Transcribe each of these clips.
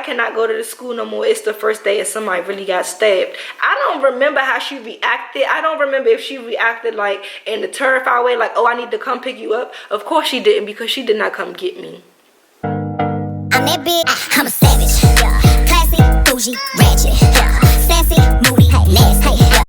cannot go to the school no more. It's the first day and somebody really got stabbed. I don't remember how she reacted. I don't remember if she reacted like in a terrified way, like, oh, I need to come pick you up. Of course she didn't, because she did not come get me. I'm that bitch, I'm a savage. Yeah. Classy, bougie, ratchet. Yeah. Sassy, moody, nasty. Yeah.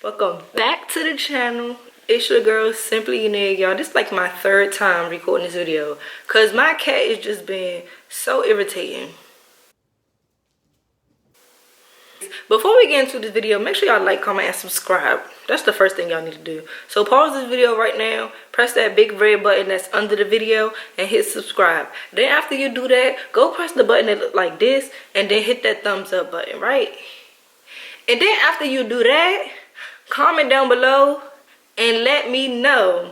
Welcome back to the channel. It's your girl Simplyenayiaa, y'all. This is like my third time recording this video because my cat is just being so irritating. Before we get into this video, make sure y'all like, comment, and subscribe. That's the first thing y'all need to do. So pause this video right now, press that big red button that's under the video, and hit subscribe. Then after you do that, go press the button that look like this, and then hit that thumbs up button, right? And then after you do that, comment down below and let me know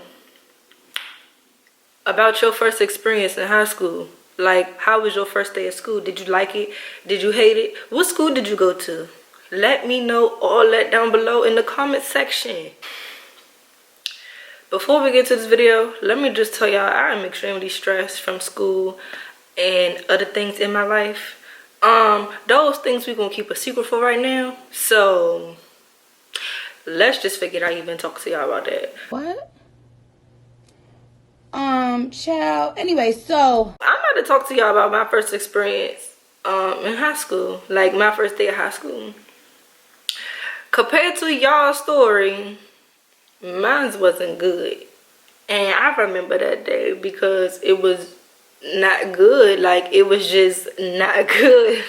about your first experience in high school. Like, how was your first day of school? Did you like it? Did you hate it? What school did you go to? Let me know all that down below in the comment section. Before we get to this video, let me just tell y'all I am extremely stressed from school and other things in my life. Those things we're gonna keep a secret for right now. So let's just figure out even talk to y'all about that. What? Child. Anyway, so I'm about to talk to y'all about my first experience in high school. Like my first day of high school. Compared to y'all's story, mine wasn't good. And I remember that day because it was not good. Like, it was just not good.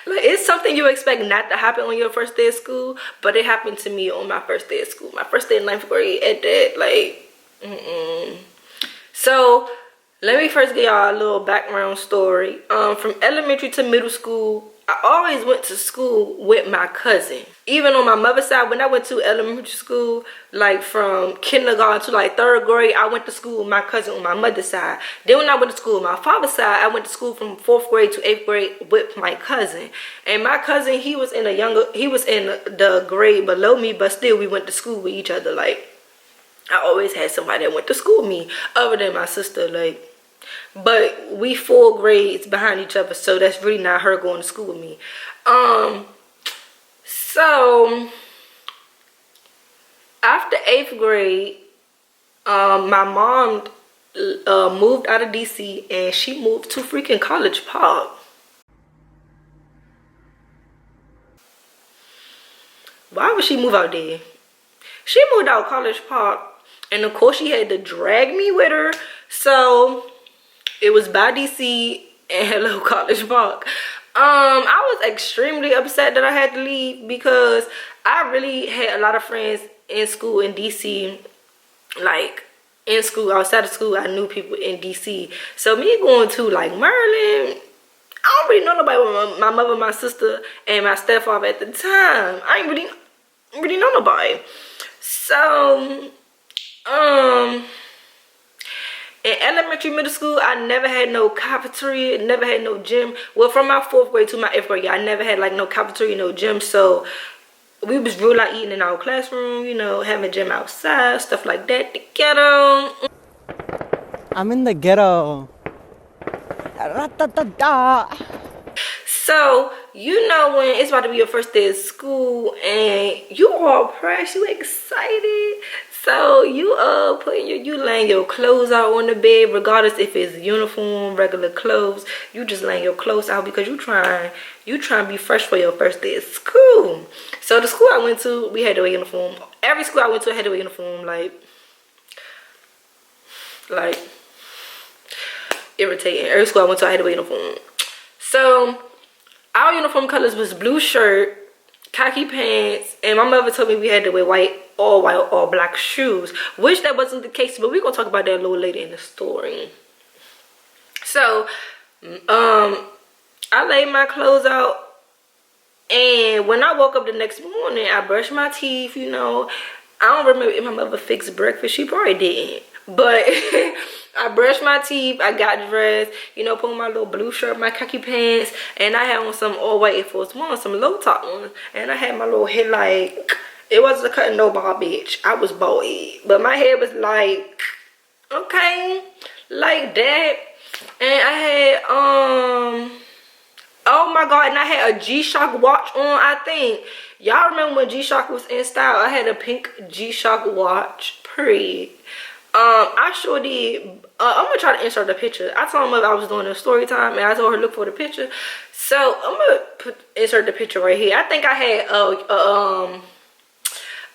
Like, it's something you expect not to happen on your first day of school, but it happened to me on my first day of school. My first day in 9th grade at that, like, So, let me first give y'all a little background story. From elementary to middle school, I always went to school with my cousin. Even on my mother's side, when I went to elementary school, like from kindergarten to like 3rd grade, I went to school with my cousin on my mother's side. Then when I went to school on my father's side, I went to school from 4th grade to 8th grade with my cousin. And my cousin, he was in the grade below me, but still we went to school with each other. Like, I always had somebody that went to school with me other than my sister, like. But we 4 grades behind each other, so that's really not her going to school with me. So after 8th grade, my mom moved out of DC and she moved to freaking College Park. Why would she move out there? She moved out College Park, and of course she had to drag me with her. So it was by DC and hello College Park. I was extremely upset that I had to leave because I really had a lot of friends in school in DC. Like, in school, outside of school, I knew people in DC. So me going to like Maryland, I don't really know nobody but my mother, my sister, and my stepfather at the time. I ain't really know nobody. So, in elementary, middle school, I never had no cafeteria, never had no gym. Well, from my 4th grade to my 8th grade, I never had like no cafeteria, no gym. So we was real like eating in our classroom, you know, having gym outside, stuff like that. The ghetto. I'm in the ghetto. So, you know, when it's about to be your first day of school and you all pressed, you excited. So you you laying your clothes out on the bed, regardless if it's uniform, regular clothes. You just laying your clothes out because you trying to be fresh for your first day of school. So the school I went to, we had to wear uniform. Every school I went to had to wear uniform. Like irritating. Every school I went to I had to wear uniform. So our uniform colors was blue shirt, khaki pants, and my mother told me we had to wear white, all black shoes, which that wasn't the case, but we're gonna talk about that a little later in the story. So I laid my clothes out, and when I woke up the next morning, I brushed my teeth. You know, I don't remember if my mother fixed breakfast. She probably didn't, but I brushed my teeth, I got dressed, you know, put on my little blue shirt, my khaki pants, and I had on some all white Air Force One, some low top ones, and I had my little hair like, it wasn't a cut no ball, bitch. I was bald head, but my hair was like, okay, like that. And I had my god, and I had a G-Shock watch on, I think. Y'all remember when G-Shock was in style? I had a pink G-Shock watch, period. I sure did. I'm gonna try to insert the picture. I told my mother I was doing a story time, and I told her look for the picture. So I'm gonna insert the picture right here. I think I had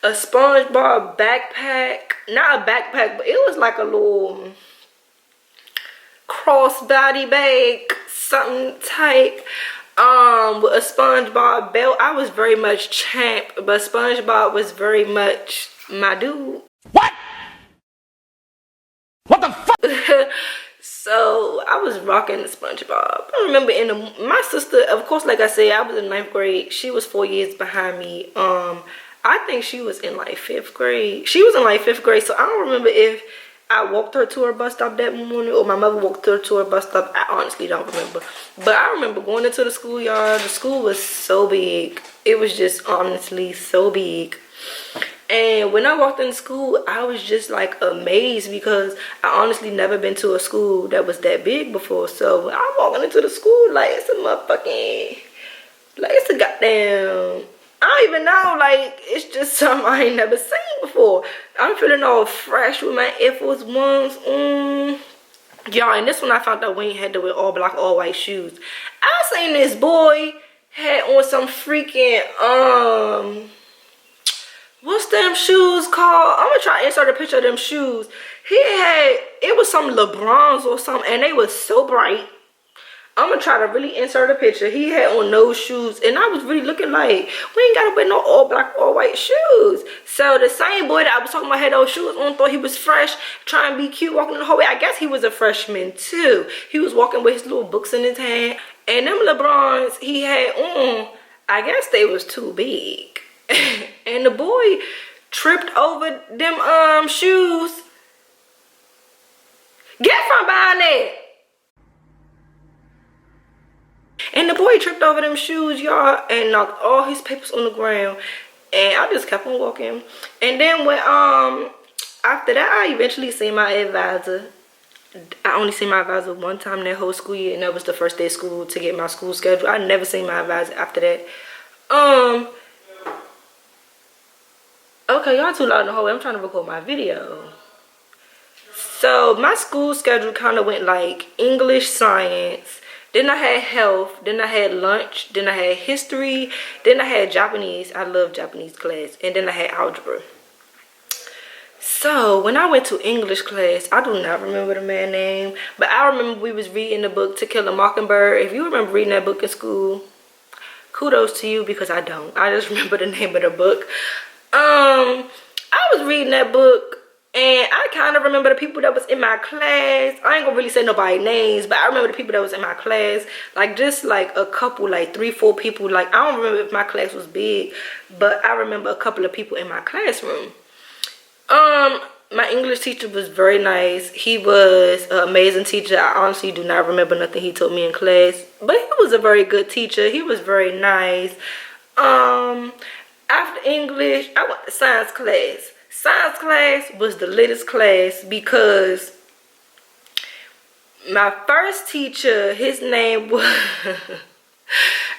a SpongeBob backpack, not a backpack, but it was like a little crossbody bag, something type. With a SpongeBob belt. I was very much champ, but SpongeBob was very much my dude. What? What the fuck? So I was rocking the SpongeBob. I remember my sister, of course, like I said, I was in 9th grade. She was 4 years behind me. I think she was in like 5th grade. She was in like 5th grade, so I don't remember if I walked her to her bus stop that morning or my mother walked her to her bus stop. I honestly don't remember. But I remember going into the schoolyard. The school was so big. It was just honestly so big. And when I walked in school, I was just like amazed because I honestly never been to a school that was that big before. So I'm walking into the school like it's a motherfucking, like it's a goddamn, I don't even know, like it's just something I ain't never seen before. I'm feeling all fresh with my Air Force Ones. Y'all, and this one I found out we ain't had to wear all black, all white shoes. I seen this boy had on some freaking what's them shoes called? I'm gonna try to insert a picture of them shoes. It was some LeBrons or something, and they was so bright. I'm gonna try to really insert a picture. He had on those shoes, and I was really looking like, we ain't gotta wear no all black, all white shoes. So the same boy that I was talking about had those shoes on, thought he was fresh, trying to be cute, walking in the hallway. I guess he was a freshman too. He was walking with his little books in his hand, and them LeBrons he had on, I guess they was too big. And the boy tripped over them shoes. Get from behind there. And the boy tripped over them shoes, y'all, and knocked all his papers on the ground. And I just kept on walking. And then when after that, I eventually seen my advisor. I only seen my advisor one time that whole school year, and that was the first day of school to get my school schedule. I never seen my advisor after that. Okay, y'all too loud in the hallway. I'm trying to record my video. So my school schedule kind of went like English, science. Then I had health. Then I had lunch. Then I had history. Then I had Japanese. I love Japanese class. And then I had algebra. So when I went to English class, I do not remember the man's name, but I remember we was reading the book To Kill a Mockingbird. If you remember reading that book in school, kudos to you, because I don't. I just remember the name of the book. I was reading that book, and I kind of remember the people that was in my class. I ain't gonna really say nobody's names, but I remember the people that was in my class, like just like a couple, like 3-4 people. Like I don't remember if my class was big, but I remember a couple of people in my classroom. My English teacher was very nice. He was an amazing teacher. I honestly do not remember nothing he taught me in class, but he was a very good teacher. He was very nice. After English, I went to science class. Science class was the latest class because my first teacher, his name was,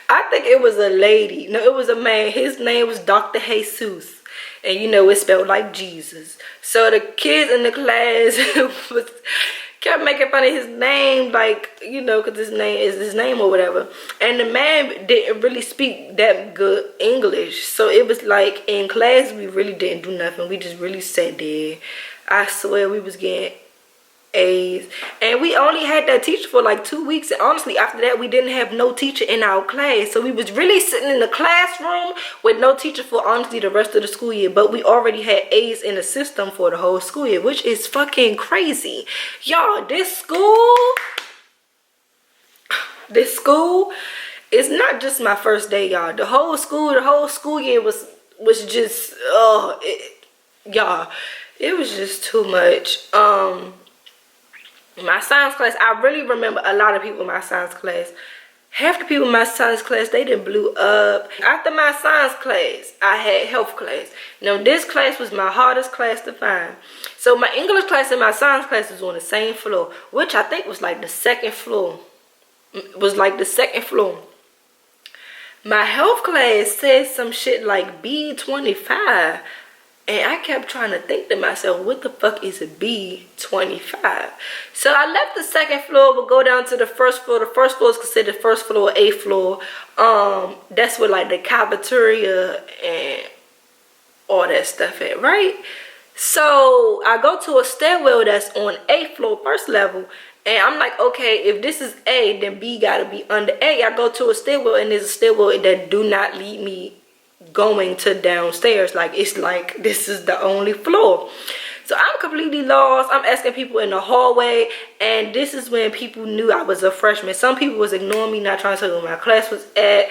I think it was a lady. No, it was a man. His name was Dr. Jesus. And you know, it's spelled like Jesus. So the kids in the class kept making fun of his name, like, you know, because his name is his name or whatever. And the man didn't really speak that good English. So it was like in class, we really didn't do nothing. We just really sat there. I swear we was getting A's. And we only had that teacher for like 2 weeks. And honestly, after that, we didn't have no teacher in our class. So we was really sitting in the classroom with no teacher for honestly the rest of the school year. But we already had A's in the system for the whole school year, which is fucking crazy. Y'all, this school is not just my first day, y'all. The whole school year was just, y'all, it was just too much. My science class, I really remember a lot of people in my science class. Half the people in my science class, they done blew up. After my science class, I had health class. Now, this class was my hardest class to find. So my English class and my science class was on the same floor, which I think was like the second floor. It was like the second floor. my health class said some shit like B25. And I kept trying to think to myself, what the fuck is a B25? So I left the second floor, but go down to the first floor. The first floor is considered first floor, 8th floor. That's where like the cafeteria and all that stuff at, right? So I go to a stairwell that's on 8th floor, first level. And I'm like, okay, if this is A, then B gotta be under A. I go to a stairwell, and there's a stairwell that do not lead me going to downstairs. Like, it's like this is the only floor. So I'm completely lost. I'm asking people in the hallway, and this is when people knew I was a freshman. Some people was ignoring me, not trying to tell me where my class was at,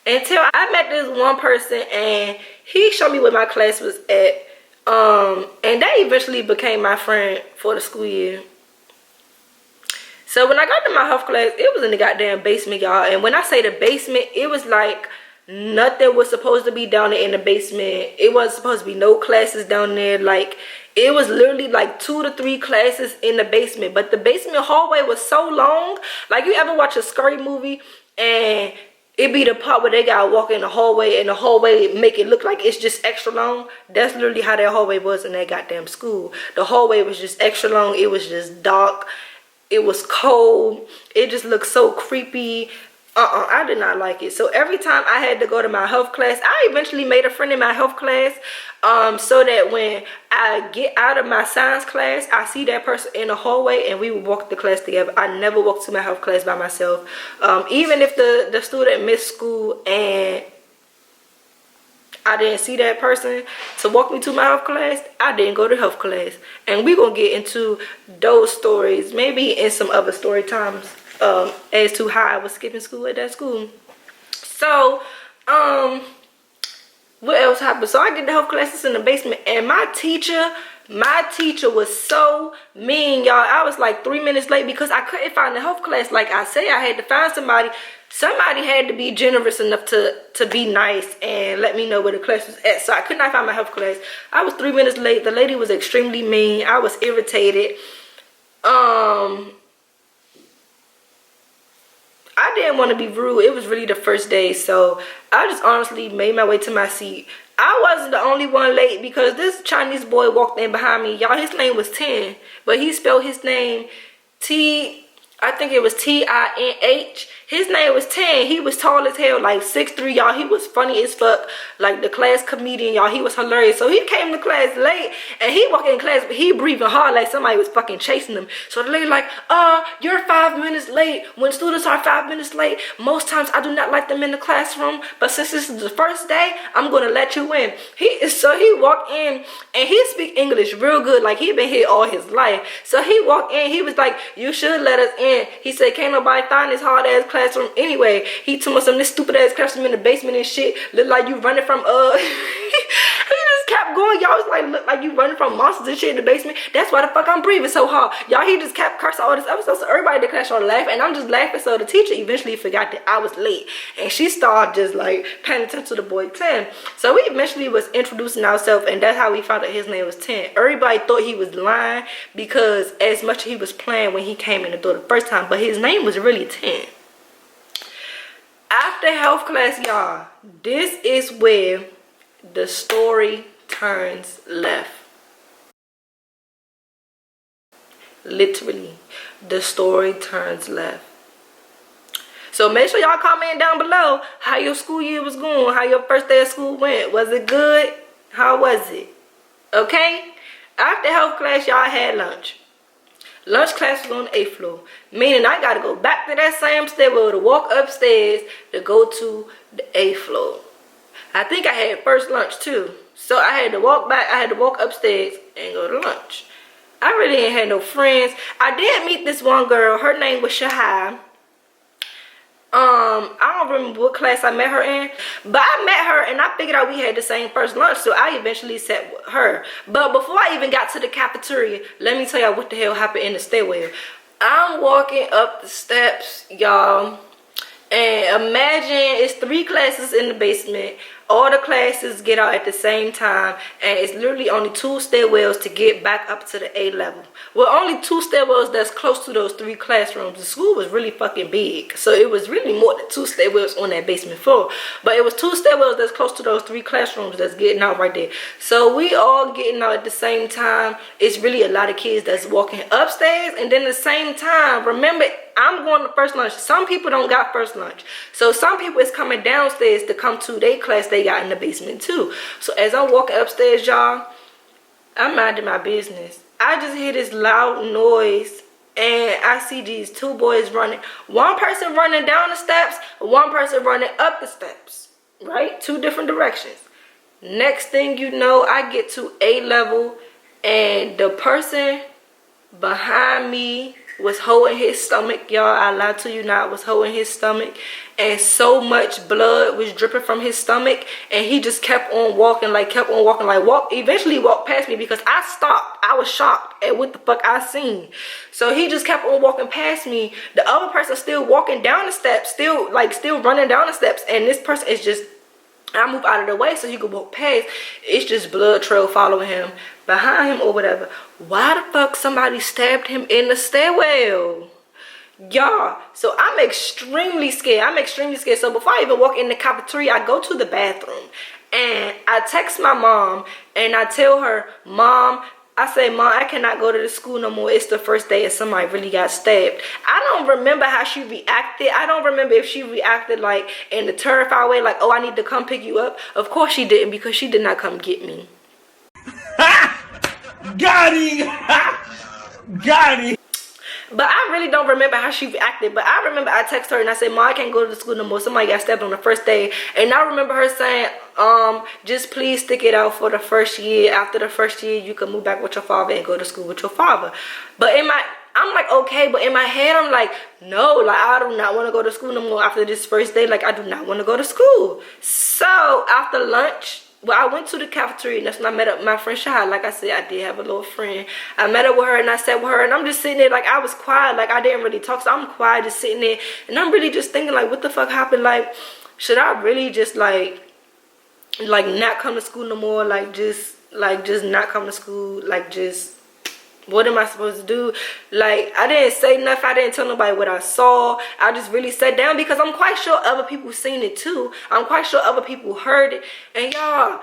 until I met this one person, and he showed me where my class was at. And that eventually became my friend for the school year. So when I got to my health class, it was in the goddamn basement, y'all. And when I say the basement, it was like nothing was supposed to be down there in the basement. It wasn't supposed to be no classes down there. Like, it was literally like 2 to 3 classes in the basement. But the basement hallway was so long. Like, you ever watch a scary movie and it be the part where they gotta walk in the hallway, and the hallway make it look like it's just extra long? That's literally how that hallway was in that goddamn school. The hallway was just extra long. It was just dark. It was cold. It just looked so creepy. I did not like it. So every time I had to go to my health class, I eventually made a friend in my health class, so that when I get out of my science class, I see that person in the hallway and we would walk the class together. I never walked to my health class by myself. Even if the student missed school and I didn't see that person to walk me to my health class, I didn't go to health class. And we're going to get into those stories maybe in some other story times, as to how I was skipping school at that school. So, what else happened? So I get the health classes in the basement, and my teacher was so mean, y'all. I was like 3 minutes late because I couldn't find the health class. Like I say, I had to find somebody. Somebody had to be generous enough to be nice and let me know where the class was at. So I could not find my health class. I was 3 minutes late. The lady was extremely mean. I was irritated. I didn't want to be rude. It was really the first day, so I just honestly made my way to my seat. I wasn't the only one late because this Chinese boy walked in behind me. Y'all, his name was Tin, but he spelled his name I think it was T-I-N-H. His name was Tin. He was tall as hell, like 6'3", y'all. He was funny as fuck, like the class comedian, y'all. He was hilarious. So he came to class late, and he walked in class, but he breathing hard like somebody was fucking chasing him. So the lady like, you're 5 minutes late. When students are 5 minutes late, most times I do not like them in the classroom, but since this is the first day, I'm gonna let you in. So he walked in, and he speak English real good, like he been here all his life. So he walked in, he was like, you should let us in. He said, can't nobody find this hard ass classroom anyway. He told me some this stupid ass classroom in the basement and shit. Look like you running from he just kept going. Y'all was like, look like you running from monsters and shit in the basement. That's why the fuck I'm breathing so hard. Y'all, he just kept cursing all this other stuff. So everybody in the class started laughing, and I'm just laughing. So the teacher eventually forgot that I was late, and she started just like paying attention to the boy Tim. So we eventually was introducing ourselves, and that's how we found out his name was Tim. Everybody thought he was lying because as much as he was playing when he came in the door the first time, but his name was really Tim. After health class, y'all, this is where the story turns left. Literally, the story turns left. So make sure y'all comment down below how your school year was going, how your first day of school went. Was it good? How was it? Okay? After health class, y'all had lunch. Lunch class was on the 8th floor, meaning I gotta go back to that same stairwell to walk upstairs to go to the 8th floor. I think I had first lunch too, so I had to walk back. I had to walk upstairs and go to lunch. I really ain't had no friends. I did meet this one girl. Her name was Shahai. I don't remember what class I met her in, but I met her and I figured out we had the same first lunch, so I eventually sat with her. But before I even got to the cafeteria, let me tell y'all what the hell happened in the stairwell. I'm walking up the steps, y'all, and imagine it's 3 classes in the basement. All the classes get out at the same time, and it's literally only 2 stairwells to get back up to the A level. Well, only 2 stairwells that's close to those 3 classrooms. The school was really fucking big, so it was really more than 2 stairwells on that basement floor. But it was 2 stairwells that's close to those 3 classrooms that's getting out right there. So we all getting out at the same time. It's really a lot of kids that's walking upstairs, and then at the same time, remember, I'm going to first lunch. Some people don't got first lunch. So some people is coming downstairs to come to their class they got in the basement too. So as I'm walking upstairs, y'all, I'm minding my business. I just hear this loud noise, and I see these 2 boys running. One person running down the steps, one person running up the steps, right? 2 different directions. Next thing you know, I get to A level, and the person behind me was holding his stomach, y'all. I lied to you not, was holding his stomach, and so much blood was dripping from his stomach, and he just kept on walking, like eventually walked past me because I stopped. I was shocked at what the fuck I seen. So he just kept on walking past me. The other person still walking down the steps, still running down the steps, and this person is just, I move out of the way so he could walk past. It's just blood trail following him, behind him or whatever. Why the fuck somebody stabbed him in the stairwell? Y'all, so I'm extremely scared. So before I even walk in the cafeteria, I go to the bathroom, and I text my mom, and I tell her, Mom, I say, Mom, I cannot go to the school no more. It's the first day and somebody really got stabbed. I don't remember how she reacted. I don't remember if she reacted like in the terrified way, like, oh, I need to come pick you up. Of course she didn't, because she did not come get me. Got him! Got him! But I really don't remember how she reacted. But I remember I texted her and I said, Mom, I can't go to the school no more. Somebody got stabbed on the first day. And I remember her saying, just please stick it out for the first year. After the first year, you can move back with your father and go to school with your father. But I'm like, okay, but in my head, I'm like, no, like, I do not want to go to school no more after this first day. Like, I do not want to go to school. So after lunch, well, I went to the cafeteria, and that's when I met up with my friend Shahad. Like I said, I did have a little friend. I met up with her, and I sat with her, and I'm just sitting there, like, I was quiet, like, I didn't really talk, so I'm quiet, just sitting there, and I'm really just thinking, like, what the fuck happened? Like, should I really just, like not come to school no more? Like, just not come to school? Like, just, what am I supposed to do? Like, I didn't say nothing. I didn't tell nobody what I saw. I just really sat down because I'm quite sure other people seen it too. I'm quite sure other people heard it. And y'all,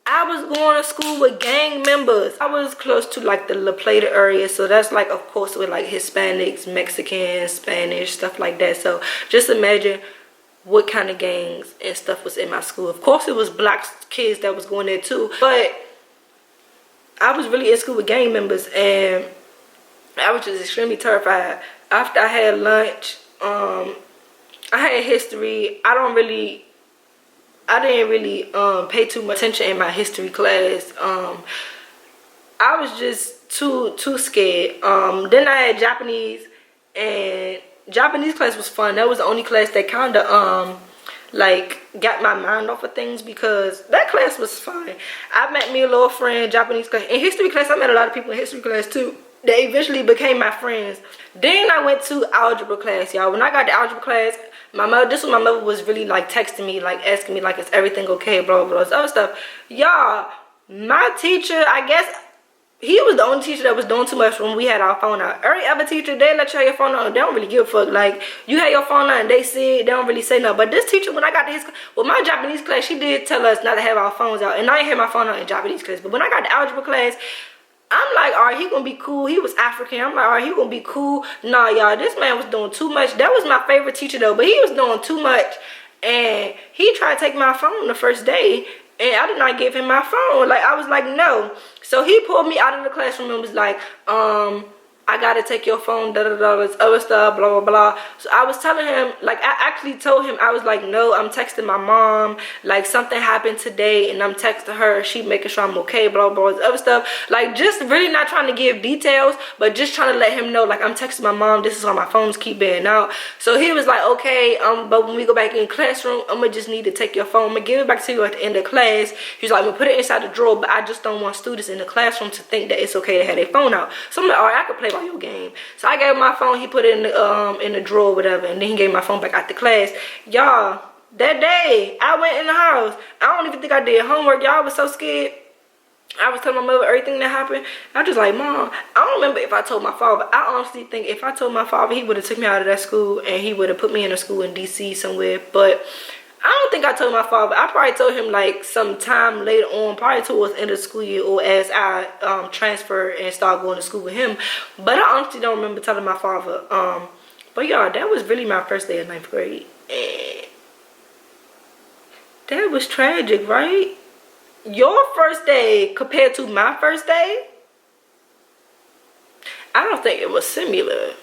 I was going to school with gang members. I was close to like the La Plata area. So that's like, of course, with like Hispanics, Mexicans, Spanish, stuff like that. So just imagine what kind of gangs and stuff was in my school. Of course, it was black kids that was going there too. But I was really in school with gang members, and I was just extremely terrified. After I had lunch, I had history. I didn't really pay too much attention in my history class. I was just too scared. Then I had Japanese, and Japanese class was fun. That was the only class that kind of like got my mind off of things, because that class was fun. I met me a little friend, Japanese class. In history class, I met a lot of people in history class too. They eventually became my friends. Then I went to algebra class, y'all. When I got to algebra class, my mother was really like texting me, like asking me like, is everything okay, blah blah blah, this other stuff. Y'all, my teacher, I guess he was the only teacher that was doing too much when we had our phone out. Every other teacher, they let you have your phone out, they don't really give a fuck. Like, you had your phone out and they see it, they don't really say nothing. But this teacher, when I got to his, well, my Japanese class, she did tell us not to have our phones out. And I ain't had my phone out in Japanese class. But when I got to algebra class, I'm like, all right, he gonna be cool. He was African. I'm like, all right, he gonna be cool. Nah, y'all, this man was doing too much. That was my favorite teacher though, but he was doing too much. And he tried to take my phone the first day, and I did not give him my phone. Like, I was like, no. So he pulled me out of the classroom and was like, I gotta take your phone, da da da, this other stuff, blah blah blah. So I was telling him, like, I actually told him, I was like, no, I'm texting my mom, like, something happened today, and I'm texting her, she making sure I'm okay, blah blah, this other stuff. Like, just really not trying to give details, but just trying to let him know, like, I'm texting my mom, this is why my phones keep being out. So he was like, okay, but when we go back in the classroom, I'm gonna just need to take your phone, I'm gonna give it back to you at the end of class. He's like, I'm gonna put it inside the drawer, but I just don't want students in the classroom to think that it's okay to have their phone out. So I'm like, all right, I could play your game. So I gave him my phone, he put it in the drawer, whatever, and then he gave my phone back out the class. Y'all, That day, I went in the house. I don't even think I did homework. Y'all was so scared. I was telling my mother everything that happened. I was just like, Mom, I don't remember if I told my father. I honestly think if I told my father, he would have took me out of that school and he would have put me in a school in DC somewhere. But I don't think I told my father. I probably told him like some time later on, probably towards the end of the school year or as I transfer and start going to school with him. But I honestly don't remember telling my father. But y'all, that was really my first day of 9th grade. And that was tragic, right? Your first day compared to my first day, I don't think it was similar.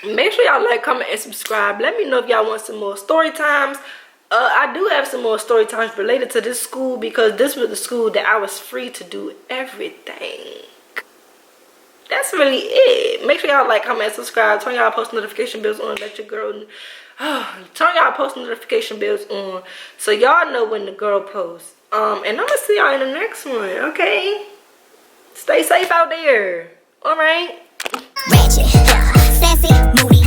Make sure y'all like, comment, and subscribe. Let me know if y'all want some more story times. I do have some more story times related to this school because this was the school that I was free to do everything. That's really it. Make sure y'all like, comment, and subscribe. Turn y'all post notification bells on. Let your girl turn y'all post notification bells on so y'all know when the girl posts. And I'm gonna see y'all in the next one. Okay, stay safe out there. All right. Ratchet, sassy, moody.